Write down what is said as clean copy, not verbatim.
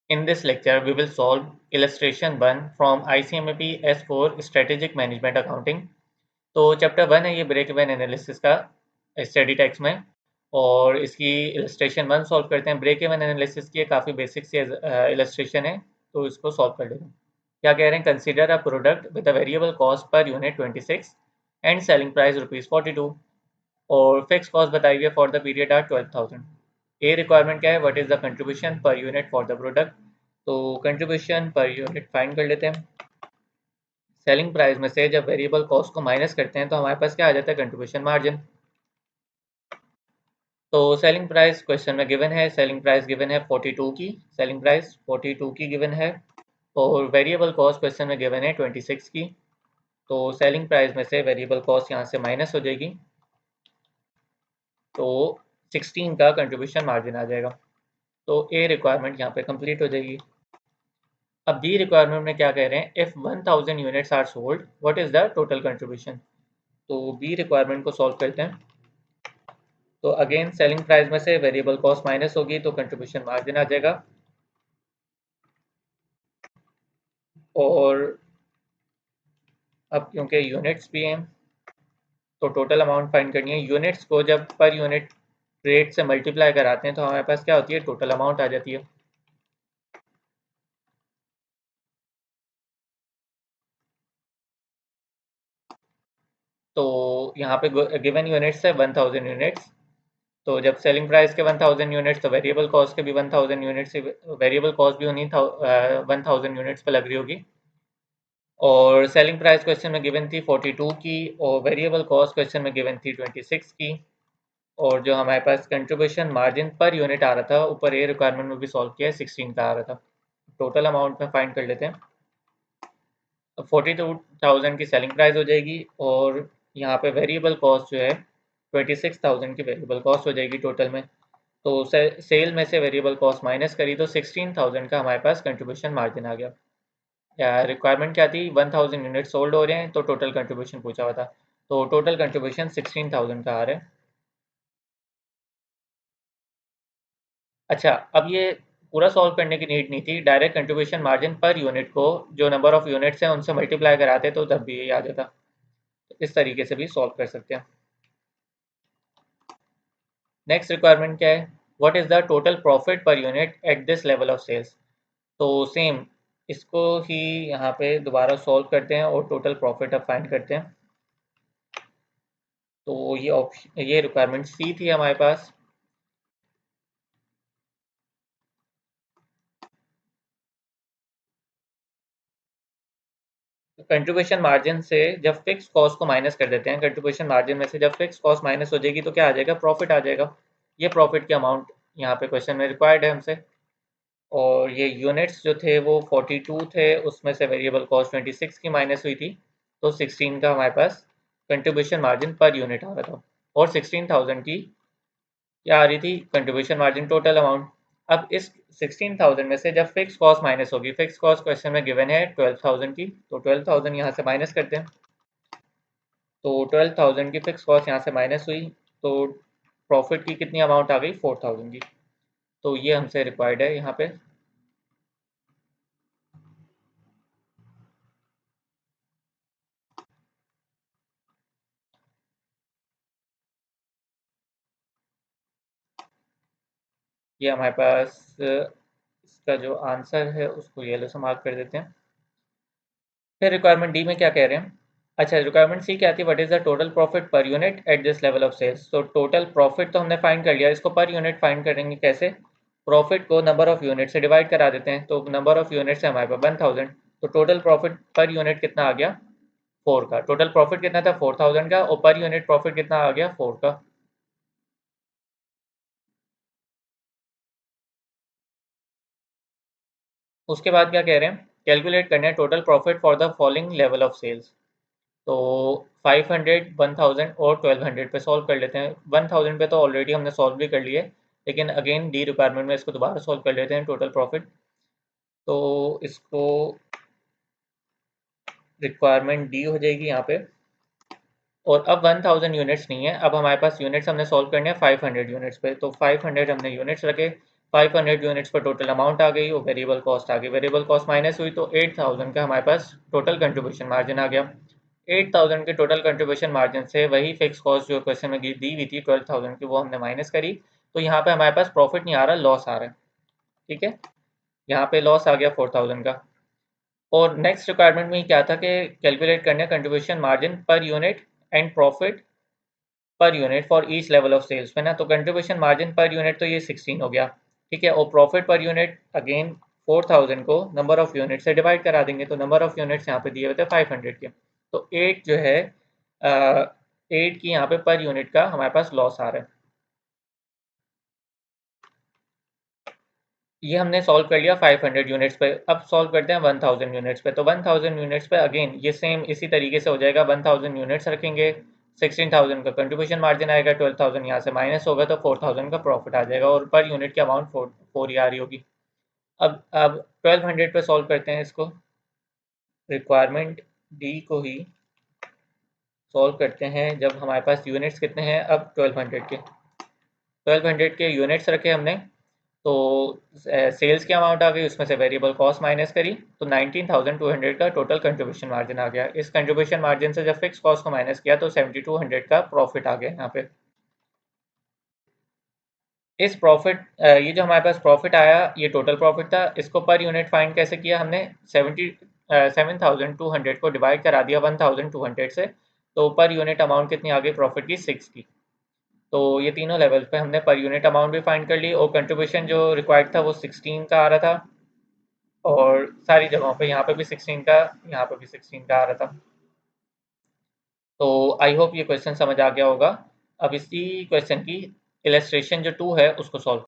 In this lecture, we will solve illustration 1 from ICMAP S4 Strategic Management Accounting. तो chapter 1 है ये break even analysis का study text में, और इसकी इलस्ट्रेशन 1 सॉल्व करते हैं। ब्रेक इवन एनालिसिस की काफ़ी बेसिक सी इलस्ट्रेशन है, तो इसको सॉल्व कर लेते हैं। क्या कह रहे हैं? Consider a product with a variable cost per unit 26 and selling price ₹42 और फिक्स कॉस्ट बताइए for the period are 12,000। A requirement क्या है? What is the contribution per unit for the product. तो कंट्रीब्यूशन पर यूनिट फाइंड कर लेते हैं। Selling price में से जब वेरिएबल कॉस्ट को माइनस करते हैं तो हमारे पास क्या आ जाता है? Contribution margin. तो सेलिंग प्राइस क्वेश्चन में गिवन है, सेलिंग प्राइस गिवन है 42 की, सेलिंग प्राइस 42 की गिवन है, और वेरिएबल कॉस्ट क्वेश्चन में गिवन है 26 की। तो सेलिंग प्राइस में से वेरिएबल कॉस्ट यहाँ से माइनस हो जाएगी, तो 16 का कंट्रीब्यूशन मार्जिन आ जाएगा। तो ए रिक्वायरमेंट यहाँ पे कंप्लीट हो जाएगी। अब बी रिक्वायरमेंट में क्या कह रहे हैं? If 1000 units are sold what is the total contribution. तो बी रिक्वायरमेंट को सॉल्व करते हैं। तो अगेन सेलिंग प्राइस में से वेरिएबल कॉस्ट माइनस होगी तो कंट्रीब्यूशन मार्जिन आ जाएगा, और अब क्योंकि यूनिट्स भी हैं तो टोटल अमाउंट फाइंड करनी है। यूनिट्स को जब पर यूनिट रेट से मल्टीप्लाई कराते हैं तो हमारे पास क्या होती है? टोटल अमाउंट आ जाती है। तो यहाँ पे गिवन यूनिट्स है 1000 यूनिट्स, तो जब सेलिंग प्राइस के 1000 यूनिट्स तो वेरिएबल कॉस्ट के भी 1000 यूनिट्स, वेरिएबल कॉस्ट भी उन्हीं 1000 यूनिट्स पर लग रही होगी। और सेलिंग प्राइस क्वेश्चन में गिवन थी 42 की, और वेरिएबल कॉस्ट क्वेश्चन में गिवन थी 26 की, और जो हमारे पास कंट्रीब्यूशन मार्जिन पर यूनिट आ रहा था ऊपर ए रिक्वायरमेंट में भी सॉल्व किया है, 16 का आ रहा था। टोटल अमाउंट में फाइंड कर लेते हैं। 42,000 की सेलिंग प्राइस हो जाएगी, और यहाँ पे वेरिएबल कॉस्ट जो है 26,000 की वेरिएबल कॉस्ट हो जाएगी टोटल में। तो सेल में से वेरिएबल कॉस्ट माइनस करी तो 16,000 का हमारे पास कंट्रीब्यूशन मार्जिन आ गया। या रिक्वायरमेंट क्या थी? 1000 यूनिट सोल्ड हो रहे हैं तो टोटल कंट्रीब्यूशन पूछा हुआ था, तो टोटल कंट्रीब्यूशन 16,000 का आ रहा है। अच्छा, अब ये पूरा सॉल्व करने की नीड नहीं थी, direct contribution margin per unit को जो नंबर ऑफ यूनिट्स हैं उनसे मल्टीप्लाई कराते तो तब भी ये आ जाता। तो इस तरीके से भी सॉल्व कर सकते हैं। नेक्स्ट रिक्वायरमेंट क्या है? What is the total profit per unit at this level of sales. तो सेम इसको ही यहाँ पे दोबारा सॉल्व करते हैं और टोटल प्रॉफिट अब फाइंड करते हैं। तो ये ऑप्शन, ये रिक्वायरमेंट सी थी हमारे पास। कंट्रीब्यूशन मार्जिन से जब फिक्स कॉस्ट को माइनस कर देते हैं, कंट्रीब्यूशन मार्जिन में से जब फिक्स कॉस्ट माइनस हो जाएगी तो क्या आ जाएगा? प्रॉफिट आ जाएगा। ये प्रॉफिट की अमाउंट यहाँ पे क्वेश्चन में रिक्वायर्ड है हमसे, और ये यूनिट्स जो थे वो 42 थे, उसमें से वेरिएबल कॉस्ट 26 की माइनस हुई थी, तो 16 का हमारे पास कंट्रीब्यूशन मार्जिन पर यूनिट आ रहा था, और 16,000 की क्या आ रही थी? Contribution margin total amount. अब इस 16,000 में से जब फिक्स कॉस्ट माइनस होगी, फिक्स कॉस्ट क्वेश्चन में गिवन है 12,000 की, तो 12,000 यहाँ से माइनस करते हैं। तो 12,000 की फिक्स कॉस्ट यहाँ से माइनस हुई, तो प्रॉफिट की कितनी अमाउंट आ गई? 4,000 की। तो ये हमसे रिक्वायर्ड है यहाँ पे। ये हमारे पास इसका जो आंसर है उसको येलो से मार्क कर देते हैं। फिर रिक्वायरमेंट डी में क्या कह रहे हैं? अच्छा, रिक्वायरमेंट सी क्या थी? What is the total profit per unit at this level of sales. तो टोटल प्रॉफिट तो हमने फाइंड कर लिया, इसको पर यूनिट फाइंड करेंगे कैसे? प्रॉफिट को नंबर ऑफ यूनिट से डिवाइड करा देते हैं, तो नंबर ऑफ यूनिट है हमारे पास 1000, तो टोटल प्रॉफिट पर यूनिट कितना आ गया? 4 का। टोटल प्रॉफिट कितना था? 4000 का, और पर यूनिट प्रॉफिट कितना आ गया? 4 का। उसके बाद क्या कह रहे हैं? कैलकुलेट करना है total profit for the following level of sales. तो 500, 1000 और 1200 पे सॉल्व कर लेते हैं। 1000 पे तो ऑलरेडी हमने सॉल्व भी कर लिया है, लेकिन अगेन डी रिक्वायरमेंट में इसको दोबारा सॉल्व कर लेते हैं टोटल प्रॉफिट। तो इसको रिक्वायरमेंट डी हो जाएगी यहाँ पे। और अब 1000 यूनिट्स नहीं है, अब हमारे पास यूनिट्स हमने सॉल्व करने हैं 500 यूनिट्स पे, तो 500 हमने यूनिट्स रखे, 500 यूनिट्स पर टोटल अमाउंट आ गई और वेरिएबल कॉस्ट आ गई। वेरिएबल कॉस्ट माइनस हुई तो 8000 का हमारे पास टोटल कंट्रीब्यूशन मार्जिन आ गया। 8000 के टोटल कंट्रीब्यूशन मार्जिन से वही फिक्स कॉस्ट जो क्वेश्चन में दी हुई थी 12000 की, वो हमने माइनस करी। तो यहाँ पे हमारे पास प्रॉफिट नहीं आ रहा, लॉस आ रहा है। ठीक है, यहाँ पे लॉस आ गया 4000 का। और नेक्स्ट रिक्वायरमेंट में क्या था कि कैलकुलेट करना है contribution margin per unit and profit per unit for each level of sales में ना। तो कंट्रीब्यूशन मार्जिन पर यूनिट तो ये 16 हो गया। ठीक है, और प्रॉफिट पर यूनिट अगेन 4000 को नंबर ऑफ यूनिट से डिवाइड करा देंगे। तो नंबर ऑफ यूनिट्स यहाँ पे दिए हुए थे 500 के। तो 8 जो है 8 की यहाँ पे पर यूनिट का हमारे पास लॉस आ रहा है। ये हमने सॉल्व कर लिया 500 यूनिट्स पे। अब सॉल्व करते हैं 1000 यूनिट्स पे। तो 1000 यूनिट्स पे अगेन ये सेम इसी तरीके से हो जाएगा। 1000 यूनिट्स रखेंगे, 16000 का कंट्रीब्यूशन मार्जिन आएगा, 12000 यहाँ से माइनस होगा तो 4000 का प्रॉफिट आ जाएगा और पर यूनिट की अमाउंट 4 ही आ रही होगी। अब 1200 पे सॉल्व करते हैं इसको। रिक्वायरमेंट डी को ही सॉल्व करते हैं जब हमारे पास यूनिट्स कितने हैं अब 1200 के यूनिट्स रखे हमने। तो सेल्स की अमाउंट आ गई, उसमें से वेरिएबल कॉस्ट माइनस करी तो 19200 का टोटल कंट्रीब्यूशन मार्जिन आ गया। इस कंट्रीब्यूशन मार्जिन से जब फिक्स कॉस्ट को माइनस किया तो 7200 का प्रॉफिट आ गया यहाँ पे। इस प्रॉफिट ये जो हमारे पास प्रॉफिट आया ये टोटल प्रॉफिट था। इसको पर यूनिट फाइंड कैसे किया हमने, 7200 को डिवाइड करा दिया 1200 से। तो पर यूनिट अमाउंट कितनी आ गई प्रॉफिट की, 6 की। तो ये तीनों लेवल पे हमने पर यूनिट अमाउंट भी फाइंड कर ली और कंट्रीब्यूशन जो रिक्वायर्ड था वो 16 का आ रहा था। और सारी जगहों पे यहाँ पे भी 16 का, यहाँ पे भी 16 का आ रहा था। तो आई होप ये क्वेश्चन समझ आ गया होगा। अब इसी क्वेश्चन की इलस्ट्रेशन जो 2 है उसको सॉल्व